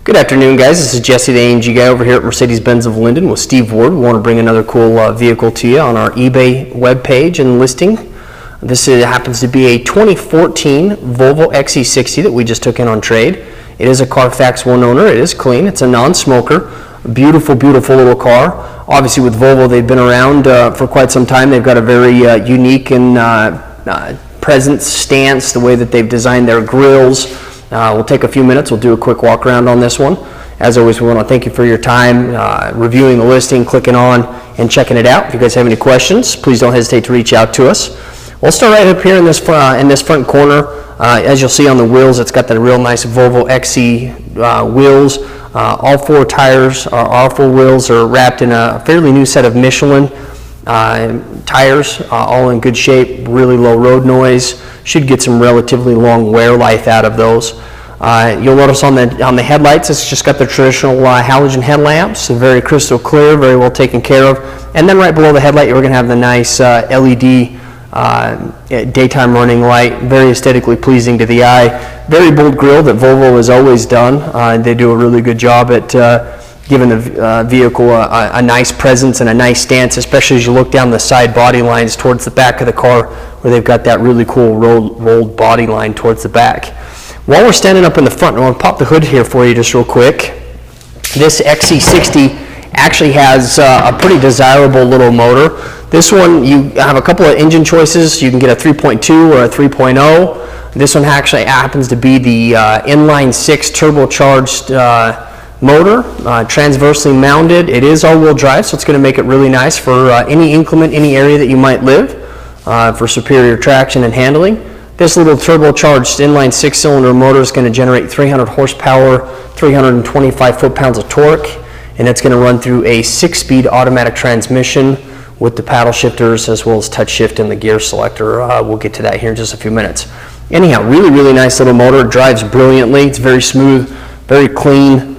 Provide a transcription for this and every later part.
Good afternoon, guys. This is Jesse, the AMG guy over here at Mercedes-Benz of Lindon with Steve Ward. We want to bring another cool vehicle to you on our eBay webpage and listing. This happens to be a 2014 Volvo XC60 that we just took in on trade. It is a Carfax one owner. It is clean. It's a non-smoker. Beautiful, beautiful little car. Obviously with Volvo, they've been around for quite some time. They've got a very unique and presence stance, the way that they've designed their grills. We'll take a few minutes. We'll do a quick walk around on this one. As always, we want to thank you for your time reviewing the listing, clicking on, and checking it out. If you guys have any questions, please don't hesitate to reach out to us. We'll start right up here in this front corner. As you'll see on the wheels, it's got the real nice Volvo XC wheels. All four tires, all four wheels are wrapped in a fairly new set of Michelin tires, all in good shape, really low road noise. Should get some relatively long wear life out of those. You'll notice on the headlights, it's just got the traditional halogen headlamps, very crystal clear, very well taken care of. And then right below the headlight, you're going to have the nice LED daytime running light, very aesthetically pleasing to the eye. Very bold grille that Volvo has always done. They do a really good job at giving the vehicle a nice presence and a nice stance, especially as you look down the side body lines towards the back of the car, where they've got that really cool rolled body line towards the back. While we're standing up in the front, I want to pop the hood here for you just real quick. This XC60 actually has a pretty desirable little motor. This one, you have a couple of engine choices. You can get a 3.2 or a 3.0. This one actually happens to be the inline 6 turbocharged motor, transversely mounted. It is all-wheel drive, so it's going to make it really nice for any inclement, any area that you might live, for superior traction and handling. This little turbocharged inline 6-cylinder motor is going to generate 300 horsepower, 325 foot-pounds of torque, and it's going to run through a 6-speed automatic transmission with the paddle shifters as well as touch shift in the gear selector. We'll get to that here in just a few minutes. Anyhow, really, really nice little motor. It drives brilliantly. It's very smooth, very clean.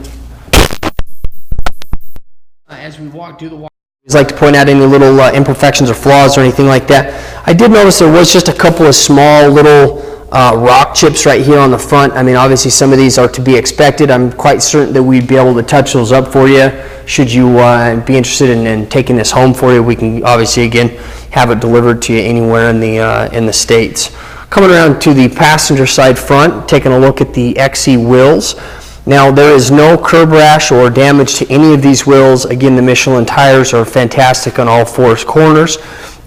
As we do the walk, I like to point out any little imperfections or flaws or anything like that. I did notice there was just a couple of small little rock chips right here on the front. I mean, obviously some of these are to be expected. I'm quite certain that we'd be able to touch those up for you. Should you be interested in taking this home for you, we can obviously again have it delivered to you anywhere in the States. Coming around to the passenger side front, taking a look at the XC wheels. Now, there is no curb rash or damage to any of these wheels. Again, the Michelin tires are fantastic on all four corners.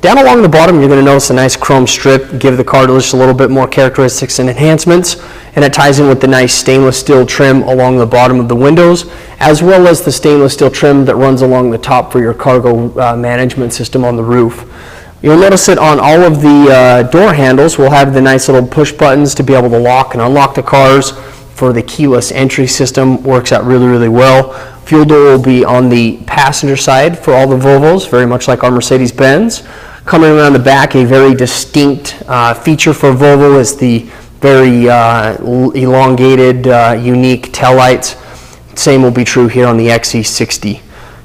Down along the bottom, you're going to notice a nice chrome strip, give the car just a little bit more characteristics and enhancements, and it ties in with the nice stainless steel trim along the bottom of the windows, as well as the stainless steel trim that runs along the top for your cargo management system on the roof. You'll notice that on all of the door handles, we'll have the nice little push buttons to be able to lock and unlock the cars. For the keyless entry system, works out really, really well. Fuel door will be on the passenger side for all the Volvos, very much like our Mercedes-Benz. Coming around the back, a very distinct feature for Volvo is the very elongated, unique taillights. Same will be true here on the XC60.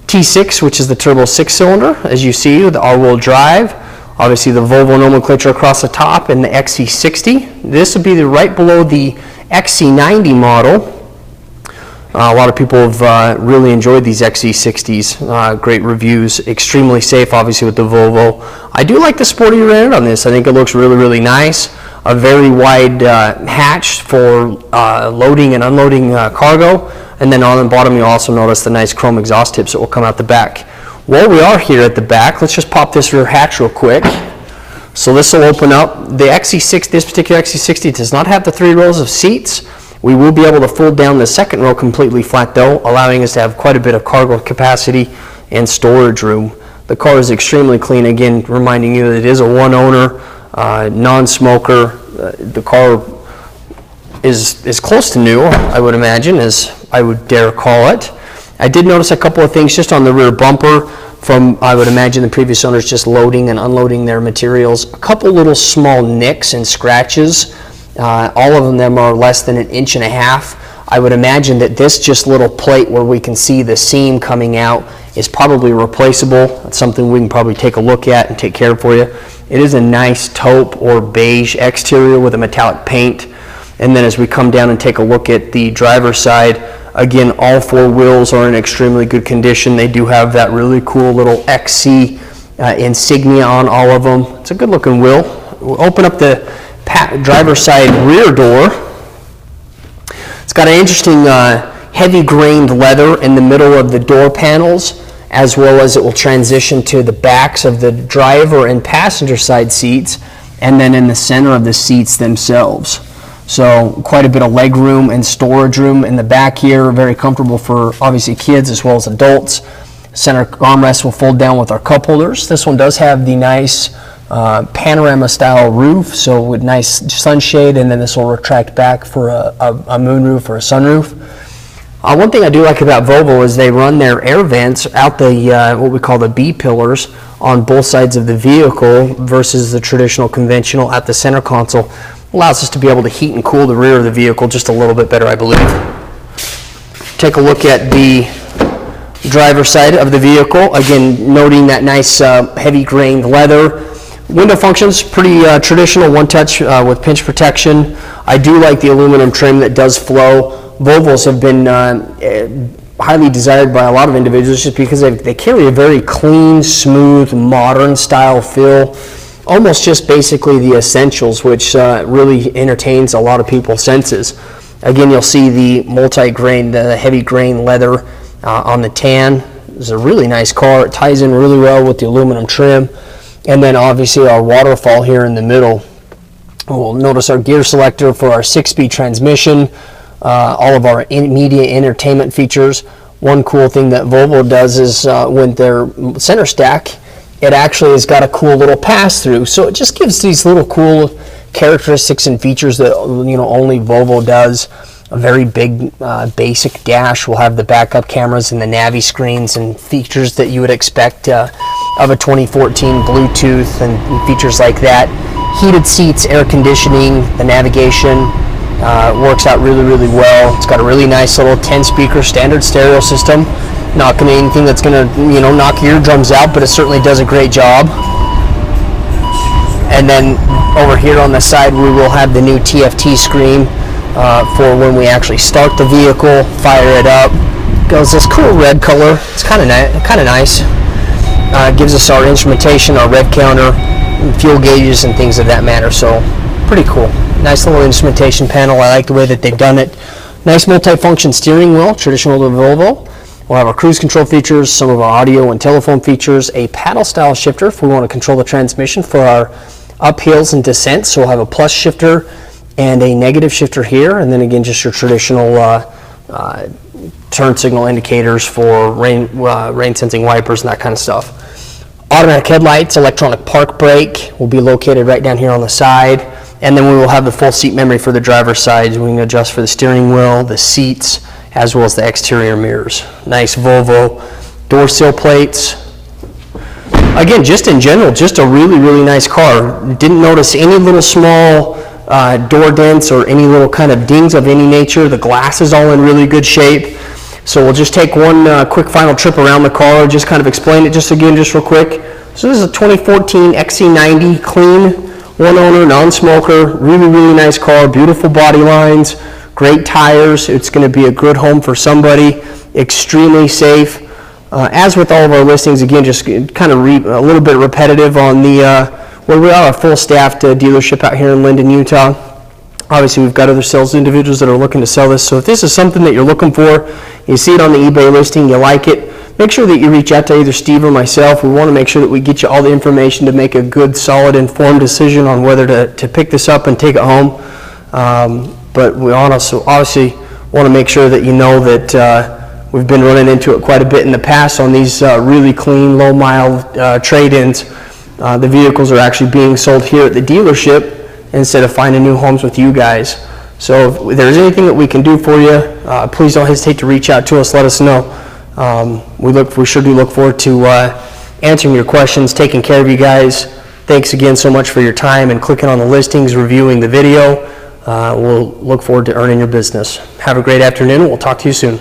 T6, which is the turbo 6-cylinder, as you see, with the all-wheel drive. Obviously the Volvo nomenclature across the top, and the XC60. This would be right below the XC90 model. A lot of people have really enjoyed these XC60s. Great reviews, extremely safe, obviously, with the Volvo. I do like the sporty rear end on this. I think it looks really, really nice. A very wide hatch for loading and unloading cargo. And then on the bottom, you'll also notice the nice chrome exhaust tips that will come out the back. While we are here at the back, let's just pop this rear hatch real quick. So this will open up. The XC60, this particular XC60 does not have the 3 rows of seats. We will be able to fold down the second row completely flat though, allowing us to have quite a bit of cargo capacity and storage room. The car is extremely clean, again reminding you that it is a one owner, non-smoker. The car is close to new, I would imagine, as I would dare call it. I did notice a couple of things just on the rear bumper from, I would imagine, the previous owners just loading and unloading their materials. A couple little small nicks and scratches. All of them are less than 1.5 inches. I would imagine that this just little plate where we can see the seam coming out is probably replaceable. That's something we can probably take a look at and take care of for you. It is a nice taupe or beige exterior with a metallic paint. And then as we come down and take a look at the driver's side, Again, all 4 wheels are in extremely good condition. They do have that really cool little XC insignia on all of them. It's a good looking wheel. We'll open up the driver's side rear door. It's got an interesting heavy grained leather in the middle of the door panels, as well as it will transition to the backs of the driver and passenger side seats, and then in the center of the seats themselves. So quite a bit of leg room and storage room in the back here, very comfortable for obviously kids as well as adults. Center armrest will fold down with our cup holders. This one does have the nice panorama style roof, so with nice sunshade, and then this will retract back for a moon roof or a sunroof. One thing I do like about Volvo is they run their air vents out the what we call the B pillars on both sides of the vehicle versus the traditional conventional at the center console. Allows us to be able to heat and cool the rear of the vehicle just a little bit better, I believe. Take a look at the driver's side of the vehicle. Again, noting that nice heavy grained leather. Window functions, pretty traditional, one touch with pinch protection. I do like the aluminum trim that does flow. Volvos have been highly desired by a lot of individuals just because they carry a very clean, smooth, modern style feel. Almost just basically the essentials, which really entertains a lot of people's senses. Again, you'll see the multi-grain, the heavy grain leather on the tan. It's a really nice car. It ties in really well with the aluminum trim. And then obviously our waterfall here in the middle. We'll notice our gear selector for our 6-speed transmission. All of our media entertainment features. One cool thing that Volvo does is when their center stack, it actually has got a cool little pass-through. So it just gives these little cool characteristics and features that only Volvo does. A very big basic dash will have the backup cameras and the Navi screens and features that you would expect of a 2014 Bluetooth and features like that. Heated seats, air conditioning, the navigation. Works out really, really well. It's got a really nice little 10-speaker standard stereo system. Not going to be anything that's going to, knock your eardrums out, but it certainly does a great job. And then over here on the side, we will have the new TFT screen for when we actually start the vehicle, fire it up. Goes this cool red color. It's kind of nice. Gives us our instrumentation, our rev counter, fuel gauges, and things of that matter. So pretty cool. Nice little instrumentation panel. I like the way that they've done it. Nice multi-function steering wheel, traditional to Volvo. We'll have our cruise control features, some of our audio and telephone features, a paddle style shifter if we want to control the transmission for our uphills and descents. So we'll have a plus shifter and a negative shifter here, and then again just your traditional turn signal indicators for rain sensing wipers and that kind of stuff. Automatic headlights, electronic park brake will be located right down here on the side. And then we will have the full seat memory for the driver's side. We can adjust for the steering wheel, the seats, as well as the exterior mirrors. Nice Volvo door sill plates. Again, just in general, just a really, really nice car. Didn't notice any little small door dents or any little kind of dings of any nature. The glass is all in really good shape. So we'll just take one quick final trip around the car, just kind of explain it just real quick. So this is a 2014 XC90, clean, one owner, non-smoker, really, really nice car, beautiful body lines, great tires. It's going to be a good home for somebody, extremely safe. As with all of our listings, again, just kind of a little bit repetitive on the, well, we are a full staffed dealership out here in Lindon, Utah. Obviously, we've got other sales individuals that are looking to sell this. So if this is something that you're looking for, you see it on the eBay listing, you like it, make sure that you reach out to either Steve or myself. We want to make sure that we get you all the information to make a good, solid, informed decision on whether to pick this up and take it home. But we obviously want to make sure that you know that we've been running into it quite a bit in the past on these really clean, low-mile trade-ins. The vehicles are actually being sold here at the dealership instead of finding new homes with you guys. So if there's anything that we can do for you, please don't hesitate to reach out to us. Let us know. We sure do look forward to answering your questions, taking care of you guys. Thanks again so much for your time and clicking on the listings, reviewing the video. We'll look forward to earning your business. Have a great afternoon. We'll talk to you soon.